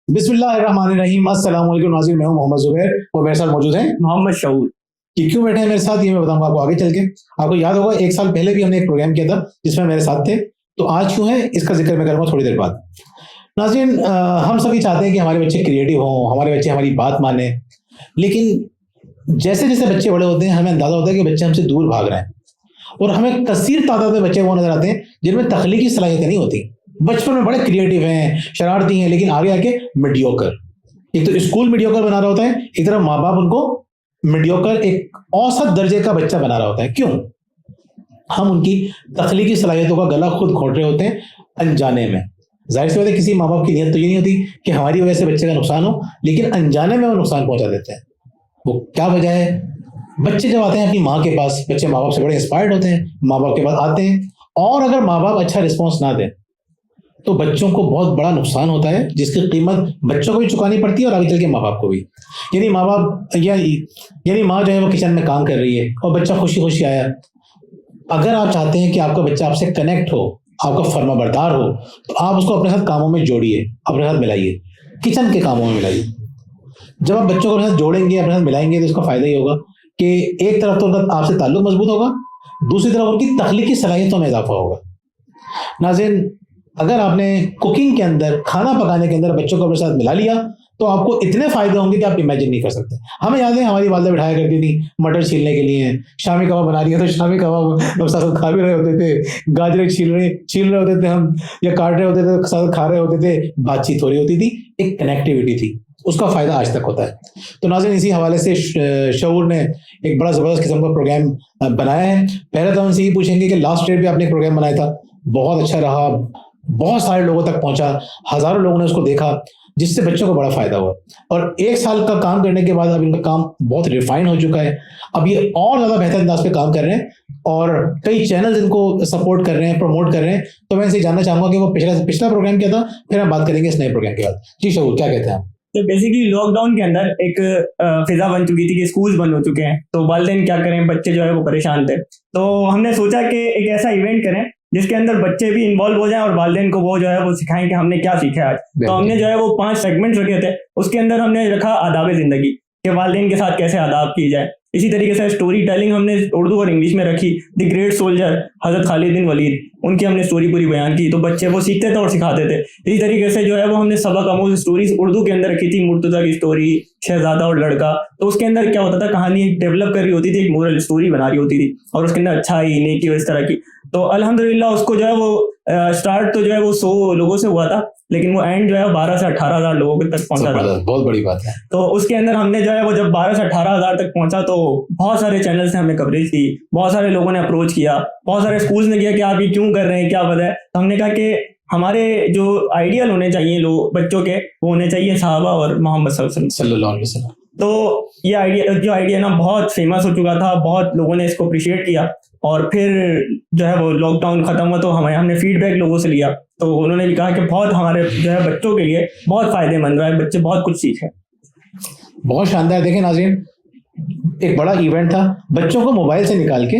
बिस्मिल्लाहिर्रहमानिर्रहीम। अस्सलाम वालेकुम नाज़रीन, मैं हूं मोहम्मद ज़ुबैर और मेरे साथ मौजूद हैं मोहम्मद शऊर। कि क्यों बैठे हैं मेरे साथ ये मैं बताऊंगा आपको आगे चल के। आपको याद होगा एक साल पहले भी हमने एक प्रोग्राम किया था जिसमें मेरे साथ थे, तो आज क्यों है इसका जिक्र मैं करूंगा थोड़ी देर बाद। नाज़रीन, हम सभी चाहते हैं कि हमारे बच्चे क्रिएटिव हों, हमारे बच्चे हमारी बात माने, लेकिन जैसे जैसे बच्चे बड़े होते हैं हमें अंदाजा होता है कि बच्चे हमसे दूर भाग रहे हैं और हमें कसीर तादाद में बच्चे वो नजर आते हैं जिनमें तख्लीकी सलाहियतें नहीं होती। बचपन में बड़े क्रिएटिव हैं, शरारती हैं, लेकिन आगे आके मीडियोकर। एक तो स्कूल मीडियोकर बना रहा होता है, एक तरफ माँ बाप उनको मीडियोकर एक औसत दर्जे का बच्चा बना रहा होता है। क्यों? हम उनकी तख्लीकी सलाहियतों का गला खुद घोट रहे होते हैं अनजाने में। जाहिर सी बात है, किसी माँ बाप की नीयत तो ये नहीं होती कि हमारी वजह से बच्चे का नुकसान हो, लेकिन अनजाने में वो नुकसान पहुंचा देते हैं। वो क्या वजह है? बच्चे जब आते हैं अपनी माँ के पास, बच्चे माँ बाप से बड़े इंस्पायर्ड होते हैं, माँ बाप के पास आते हैं, और अगर माँ बाप अच्छा रिस्पॉन्स ना दें तो बच्चों को बहुत बड़ा नुकसान होता है, जिसकी कीमत बच्चों को भी चुकानी पड़ती है और आगे चल के माँ बाप को भी। यानी माँ बाप यानी माँ जो है वो किचन में काम कर रही है और बच्चा खुशी खुशी आया। अगर आप चाहते हैं कि आपका बच्चा आपसे कनेक्ट हो, आपका फर्माबरदार हो, तो आप उसको अपने साथ कामों में जोड़िए, अपने साथ मिलाइए, किचन के कामों में मिलाइए। जब आप बच्चों को अपने साथ जोड़ेंगे, अपने साथ मिलाएंगे, तो इसका फायदा ये होगा कि एक तरफ तो उनका आपसे ताल्लुक मजबूत होगा, दूसरी तरफ उनकी तख्लीकी सलाहियतों में इजाफा होगा। नाज़रीन, अगर आपने कुकिंग के अंदर, खाना पकाने के अंदर बच्चों को अपने साथ मिला लिया तो आपको इतने फायदे होंगे कि आप इमेजिन नहीं कर सकते। हमें याद है हमारी वालदा बिठाया करती थी मटर छीलने के लिए, शामी कबाब बना रही है तो शामी कबाब हम साथ खा भी रहे होते थे, गाजरें छील रहे होते थे हम, या काट रहे होते थे तो साथ खा रहे होते थे। बातचीत हो रही होती थी, एक कनेक्टिविटी थी, उसका फायदा आज तक होता है। तो नाज़रीन, इसी हवाले से शऊर ने एक बड़ा जबरदस्त किस्म का प्रोग्राम बनाया है। पहले तो हम इनसे ये पूछेंगे कि लास्ट डेट पे आपने एक प्रोग्राम बनाया था, बहुत अच्छा रहा, बहुत सारे लोगों तक पहुंचा, हजारों लोगों ने उसको देखा, जिससे बच्चों को बड़ा फायदा हुआ। और एक साल का काम करने के बाद अब इनका काम बहुत रिफाइन हो चुका है। अब ये और ज्यादा बेहतर अंदाज पे काम कर रहे हैं और कई चैनल्स इनको सपोर्ट कर रहे हैं, प्रमोट कर रहे हैं। तो मैं इनसे जानना चाहूंगा कि वो पिछला प्रोग्राम क्या था, फिर हम बात करेंगे इस नए प्रोग्राम के बाद। जी शऊर, क्या कहते हैं आप? तो बेसिकली लॉकडाउन के अंदर एक फिजा बन चुकी थी कि स्कूल बंद हो चुके हैं, तो वालिदैन क्या करें, बच्चे जो है वो परेशान थे। तो हमने सोचा कि एक ऐसा इवेंट करें जिसके अंदर बच्चे भी इन्वॉल्व हो जाएं और वालिदैन को वो जो है वो सिखाएं कि हमने क्या सीखा आज। तो हमने जो है वो 5 सेगमेंट्स रखे थे। उसके अंदर हमने रखा आदाब जिंदगी, कि वालिदैन के साथ कैसे आदाब की जाए। इसी तरीके से स्टोरी टेलिंग हमने उर्दू और इंग्लिश में रखी। द ग्रेट सोल्जर हजरत खालिद बिन वलीद, उनकी हमने स्टोरी पूरी बयान की, तो बच्चे वो सीखते थे और सिखाते थे। इसी तरीके से जो है वो हमने सबक आमूज स्टोरीज उर्दू के अंदर रखी थी। मुर्तजा की स्टोरी, शहजादा और लड़का, तो उसके अंदर क्या होता था, कहानी डेवलप कर रही होती थी, एक मोरल स्टोरी बना रही होती थी, और उसके अंदर अच्छाई, नेकी और इस तरह की। तो अल्हम्दुलिल्लाह उसको जो है वो स्टार्ट तो जो है वो 100 लोगों से हुआ था, लेकिन वो एंड जो है 12 से 18 हज़ार लोगों तक पहुंचा था। बहुत बड़ी बात है। तो उसके अंदर हमने जो है वो जब 12 से 18 हज़ार तक पहुंचा तो बहुत सारे चैनल से हमने कवरेज की, बहुत सारे लोगों ने अप्रोच किया, बहुत सारे स्कूल्स ने किया कि आप ये क्यों कर रहे हैं, क्या वजह है। तो हमने कहा कि हमारे जो आइडियल होने चाहिए लोग बच्चों के, वो होने चाहिए साहबा और मोहम्मद सल्लल्लाहु अलैहि वसल्लम। तो ये आइडिया ना बहुत फेमस हो चुका था, बहुत लोगों ने इसको अप्रिशिएट किया। और फिर जो है वो लॉकडाउन खत्म हुआ तो हमने फीडबैक लोगों से लिया, तो उन्होंने भी कहा कि बहुत हमारे जो है बच्चों के लिए बहुत फायदेमंद रहा है, बच्चे बहुत कुछ सीखे। बहुत शानदार। देखें नाज़रीन, एक बड़ा इवेंट था, बच्चों को मोबाइल से निकाल के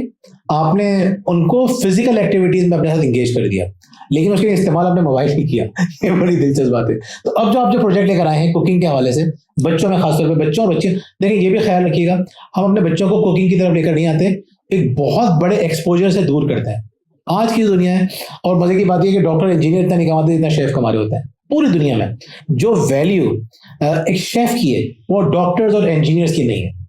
आपने उनको फिजिकल एक्टिविटीज में अपने साथ इंगेज कर दिया, लेकिन उसके इस्तेमाल आपने मोबाइल ही किया। ये बड़ी दिलचस्प बात है। तो अब जो आप जो प्रोजेक्ट लेकर आए हैं कुकिंग के हवाले से, बच्चों में खासतौर पर बच्चों और बच्चे, देखिए ये भी ख्याल रखिएगा, हम अपने बच्चों को कुकिंग की तरफ लेकर नहीं आते, एक बहुत बड़े एक्सपोजर से दूर करते हैं। आज की दुनिया है, और मजे की बात यह कि डॉक्टर इंजीनियर इतना नहीं कमाते जितना शेफ कमा रहे होते हैं। पूरी दुनिया में जो वैल्यू एक शेफ की है वो डॉक्टर्स और इंजीनियर्स की नहीं है।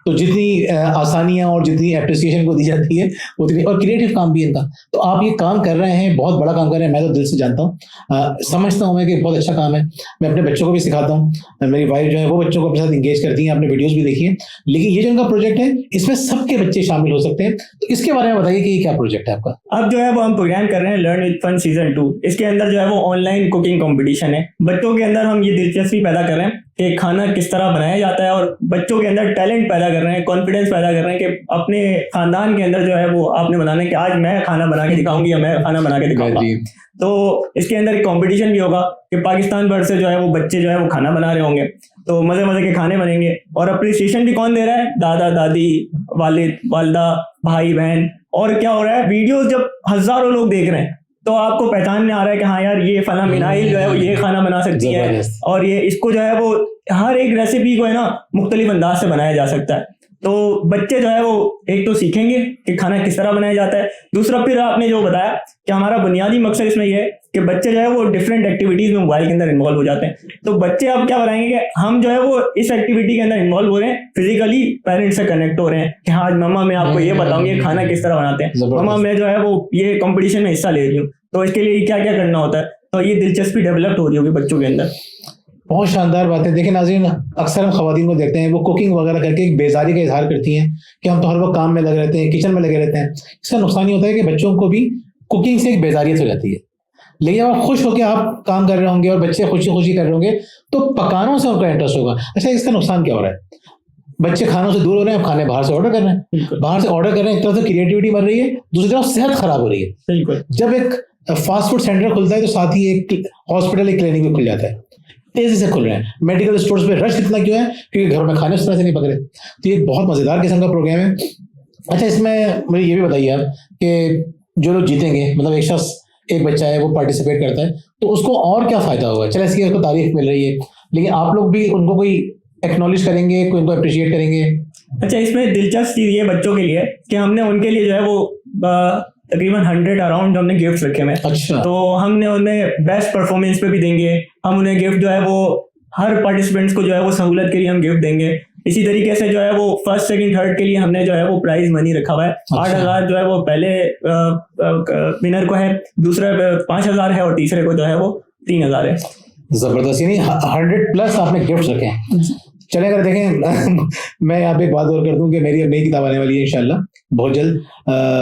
तो जितनी आसानियां और जितनी एप्रिसिएशन को दी जाती है उतनी, और क्रिएटिव काम भी इनका। तो आप ये काम कर रहे हैं, बहुत बड़ा काम कर रहे हैं, मैं तो दिल से जानता हूँ, समझता हूँ मैं कि बहुत अच्छा काम है। मैं अपने बच्चों को भी सिखाता हूँ, मेरी वाइफ जो है वो बच्चों को अपने साथ इंगेज करती हैं, आपने वीडियोस भी देखी है। लेकिन ये जो इनका प्रोजेक्ट है इसमें सबके बच्चे शामिल हो सकते हैं, तो इसके बारे में बताइए कि ये क्या प्रोजेक्ट है आपका? अब जो है वो हम प्रोग्राम कर रहे हैं लर्न विद फन सीजन 2। इसके अंदर जो है वो ऑनलाइन कुकिंग कंपटीशन है। बच्चों के अंदर हम ये दिलचस्पी पैदा कर रहे हैं कि खाना किस तरह बनाया जाता है, और बच्चों के अंदर टैलेंट पैदा कर रहे हैं, कॉन्फिडेंस पैदा कर रहे हैं कि अपने खानदान के अंदर जो है वो आपने बनाना है कि आज मैं खाना बना के दिखाऊंगी या मैं खाना बना के दिखाऊंगा। तो इसके अंदर एक कंपटीशन भी होगा कि पाकिस्तान भर से जो है वो बच्चे जो है वो खाना बना रहे होंगे, तो मजे मजे के खाने बनेंगे। और अप्रिसिएशन भी कौन दे रहा है? दादा दादी, वालिद वालदा, भाई बहन। और क्या हो रहा है, वीडियोस जब हजारों लोग देख रहे हैं तो आपको पहचान में आ रहा है कि हाँ यार ये फला मिनाइल जो है वो ये खाना बना सकती है, जबरदस्त। और ये इसको जो है वो हर एक रेसिपी को है ना मुख्तलिफ अंदाज से बनाया जा सकता है। तो बच्चे जो है वो एक तो सीखेंगे कि खाना किस तरह बनाया जाता है, दूसरा फिर आपने जो बताया कि हमारा बुनियादी मकसद इसमें यह है कि बच्चे जो है वो डिफरेंट एक्टिविटीज में मोबाइल के अंदर इन्वॉल्व हो जाते हैं। तो बच्चे अब क्या बताएंगे कि हम जो है वो इस एक्टिविटी के अंदर इन्वॉल्व हो रहे हैं, फिजिकली पेरेंट्स से कनेक्ट हो रहे हैं कि हाँ मम्मा मैं आपको ये बताऊंगी खाना किस तरह बनाते हैं, मम्मा मैं जो है वो ये कंपटीशन में हिस्सा ले रही हूँ, तो इसके लिए क्या क्या करना होता है। तो ये दिलचस्पी डेवलप हो रही होगी बच्चों के अंदर। बहुत शानदार बात है। देखिए नाज़रीन, अक्सर हम खवातीन को देखते हैं वो कुकिंग वगैरह करके एक बेजारी का इजहार करती हैं कि हम तो हर वक्त काम में लगे रहते हैं, किचन में लगे रहते हैं। इसका नुकसान ये होता है कि बच्चों को भी कुकिंग से एक बेजारियत हो जाती है। लेकिन जब आप खुश होकर आप काम कर रहे होंगे और बच्चे खुशी खुशी कर रहे होंगे तो पकानों से उनका इंटरेस्ट होगा। अच्छा, इसका नुकसान क्या हो रहा है? बच्चे खानों से दूर हो रहे हैं, खाने बाहर से ऑर्डर कर रहे हैं, बाहर से ऑर्डर कर रहे हैं, एक तरफ से क्रिएटिविटी मर रही है, दूसरी तरफ सेहत खराब हो रही है। बिल्कुल। जब एक फास्ट फूड सेंटर खुलता है तो साथ ही एक हॉस्पिटल, एक क्लिनिक भी खुल जाता है, तेजी से खुल रहे हैं। मेडिकल स्टोर्स पे रश इतना क्यों है? क्योंकि घरों में खाने उस तरह से नहीं पक रहे। तो ये एक बहुत मजेदार किस्म का प्रोग्राम है। अच्छा, इसमें मुझे ये भी बताइए आप कि जो लोग जीतेंगे, मतलब एक शख्स, एक बच्चा है वो पार्टिसिपेट करता है, तो उसको और क्या फायदा होगा? चले इसकी उसको तारीफ मिल रही है, लेकिन आप लोग भी उनको कोई एक्नॉलेज करेंगे, कोई उनको अप्रिशिएट करेंगे? अच्छा, इसमें दिलचस्प चीज ये बच्चों के लिए कि हमने उनके लिए जो है वो तकरीबन 100 अराउंड हमने गिफ्ट रखे हुए हैं। अच्छा। तो हमने उन्हें बेस्ट परफॉर्मेंस पे भी देंगे, हम उन्हें गिफ्ट जो है वो हर पार्टिसिपेंट्स को जो है वो सहूलत के लिए हम गिफ्ट देंगे। इसी तरीके से जो है वो फर्स्ट सेकंड थर्ड के लिए हमने जो है वो प्राइज मनी रखा हुआ है। 8,000 जो है वो पहले विनर को है, दूसरे 5,000 है और तीसरे को जो है वो 3,000 है। जबरदस्त, यानी 100+ आपने गिफ्ट रखे हैं। चले अगर देखें मैं यहाँ पे एक बात और कर दूं कि मेरी अब नई किताब आने वाली है इंशाल्लाह बहुत जल्द,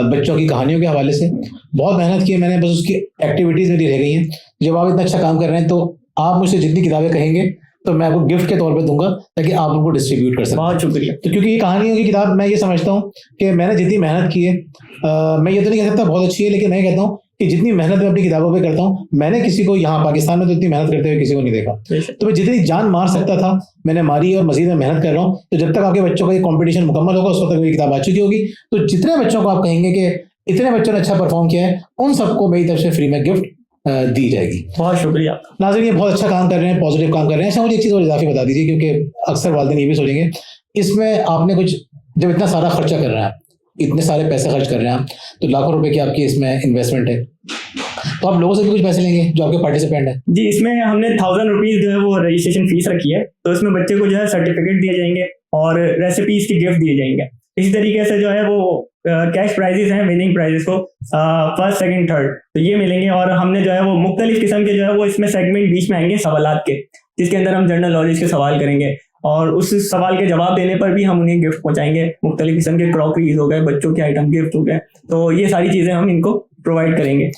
बच्चों की कहानियों के हवाले से। बहुत मेहनत की है मैंने, बस उसकी एक्टिविटीज मेरी रह गई हैं। जब आप इतना अच्छा काम कर रहे हैं तो आप मुझसे जितनी किताबें कहेंगे तो मैं आपको गिफ्ट के तौर पे दूंगा ताकि आप उनको डिस्ट्रीब्यूट कर सकें। बहुत शुक्रिया। तो क्योंकि ये कहानियों की किताब, मैं ये समझता हूँ कि मैंने जितनी मेहनत की है, मैं ये तो नहीं कह सकता बहुत अच्छी है, लेकिन मैं कहता हूँ कि जितनी मेहनत मैं अपनी किताबों पे करता हूँ, मैंने किसी को यहाँ पाकिस्तान में तो इतनी मेहनत करते हुए किसी को नहीं देखा। तो मैं जितनी जान मार सकता था मैंने मारी और मजीद में मेहनत कर रहा हूँ। तो जब तक आपके बच्चों का ये कॉम्पिटिशन मुकम्मल होगा उस वक्त मेरी किताब आ चुकी होगी। तो जितने बच्चों को आप कहेंगे कि इतने बच्चों ने अच्छा परफॉर्म किया है, उन सबको मेरी तरफ से फ्री में गिफ्ट दी जाएगी। बहुत शुक्रिया। नाज़रीन, ये बहुत अच्छा काम कर रहे हैं, पॉजिटिव काम कर रहे हैं। अच्छा, मुझे एक चीज़ और इजाफी बता दीजिए, क्योंकि अक्सर वालिदैन ये भी सोचेंगे इसमें आपने कुछ, जब इतना सारा खर्चा कर रहे हैं, इतने सारे पैसे खर्च कर रहे हैं आप, तो लाखों रुपए की आपकी इसमें इन्वेस्टमेंट है, तो आप लोगों से भी कुछ पैसे लेंगे जो आपके पार्टिसिपेंट है? जी, इसमें हमने 1,000 रुपीज जो है वो रजिस्ट्रेशन फीस रखी है। तो इसमें बच्चे को जो है सर्टिफिकेट दिए जाएंगे और रेसिपीज की गिफ्ट दिए जाएंगे। इसी तरीके से जो है वो कैश प्राइजेस हैं, विनिंग प्राइजेस को फर्स्ट सेकंड थर्ड तो ये मिलेंगे। और हमने जो है वो मुख्तलिफ किस्म के जो है वो इसमें सेगमेंट बीच में आएंगे सवालात के, जिसके अंदर हम जनरल नॉलेज के सवाल करेंगे और उस सवाल के जवाब देने पर भी हम उन्हें गिफ्ट पहुंचाएंगे। मुख्तलिफ किस्म के क्रॉकरीज हो गए, बच्चों के आइटम गिफ्ट हो गए, तो ये सारी चीजें हम इनको प्रोवाइड करेंगे।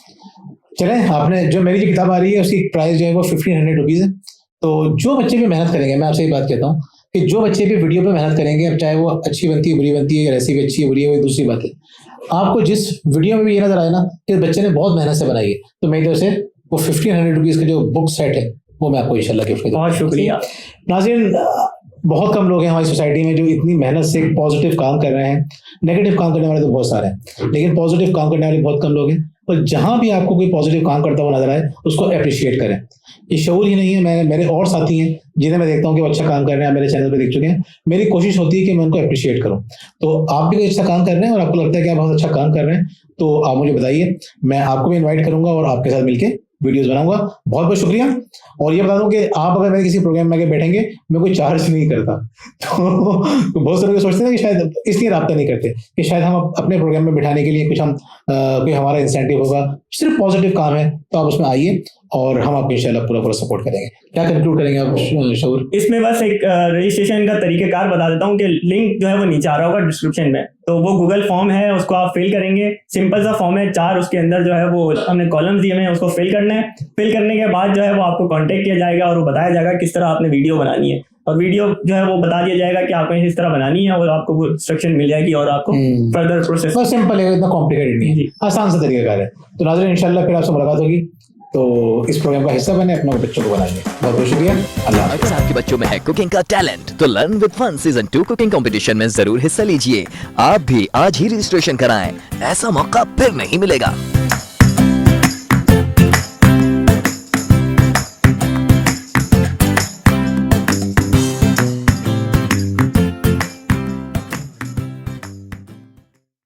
चलें, आपने जो मेरी जो किताब आ रही है उसकी प्राइस जो है वो 1,500 रुपीज़ है। तो जो बच्चे भी मेहनत करेंगे, मैं आपसे ये बात कहता हूँ कि जो बच्चे भी वीडियो पे मेहनत करेंगे, अब चाहे वो अच्छी बनती है बुरी बनती है, रेसिपी अच्छी है बुरी है, वो दूसरी बात है, आपको जिस वीडियो में भी ये नजर आए ना कि बच्चे ने बहुत मेहनत से बनाई है, तो मेरी तरफ से वो 1,500 रुपीज़ का जो बुक सेट है वो मैं आपको इंशाल्लाह गिफ्ट करूँगा। बहुत शुक्रिया। नाज़रीन, बहुत कम लोग हैं हमारी सोसाइटी में जो इतनी मेहनत से पॉजिटिव काम कर रहे हैं। नेगेटिव काम करने वाले तो बहुत सारे हैं, लेकिन पॉजिटिव काम करने वाले बहुत कम लोग हैं। और जहां भी आपको कोई पॉजिटिव काम करता हुआ नजर आए उसको अप्रिशिएट करें। ये शऊर ही नहीं है, मेरे और साथी हैं जिन्हें मैं देखता हूँ कि वो अच्छा काम कर रहे हैं, मेरे चैनल पे देख चुके हैं। मेरी कोशिश होती है कि मैं उनको अप्रिशिएट करूँ। तो आप भी कोई अच्छा काम कर रहे हैं और आपको लगता है कि आप बहुत अच्छा काम कर रहे हैं तो आप मुझे बताइए, मैं आपको भी इन्वाइट करूंगा और आपके साथ मिलकर वीडियोस बनाऊंगा। बहुत बहुत शुक्रिया। और ये बता दूं कि आप अगर मेरे किसी प्रोग्राम में आके बैठेंगे, मैं कोई चार्ज नहीं करता। तो बहुत सारे लोग सोचते हैं कि शायद इसलिए रब्ता नहीं करते कि शायद हम अपने प्रोग्राम में बिठाने के लिए कुछ हम कोई हमारा इंसेंटिव होगा। सिर्फ पॉजिटिव काम है तो आप उसमें आइए और हम आपको इंशाल्लाह पूरा सपोर्ट करेंगे। क्या कंक्लूड करेंगे आप शऊर? इसमें बस एक रजिस्ट्रेशन का तरीकेकार बता देता हूँ कि लिंक जो है वो नीचे आ रहा होगा डिस्क्रिप्शन में। तो वो गूगल फॉर्म है, उसको आप फिल करेंगे। सिंपल सा फॉर्म है, 4 उसके अंदर जो है वो हमने कॉलम्स दिए हैं, उसको फिल करना है। फिल करने के बाद जो है वो आपको कांटेक्ट किया जाएगा और वो बताया जाएगा किस तरह आपने वीडियो बनानी है। और वीडियो जो है वो बता दिया जाएगा कि आपको इस तरह बनानी है और आपको वो इंस्ट्रक्शन मिल जाएगी और आपको फर्दर प्रोसेस। बस सिंपल है, इतना कॉम्प्लिकेटेड नहीं है, आसान सा तरीका है। तो नाज़रीन, इंशाल्लाह फिर आपसे मुलाकात होगी। तो इस प्रोग्राम का हिस्सा बने, अपने बच्चों को बनाइए। बहुत बहुत शुक्रिया। अल्लाह। अगर आपके बच्चों में है कुकिंग का टैलेंट तो learn with fun season 2 cooking competition में जरूर हिस्सा लीजिए। आप भी आज ही रजिस्ट्रेशन कराएं, ऐसा मौका फिर नहीं मिलेगा।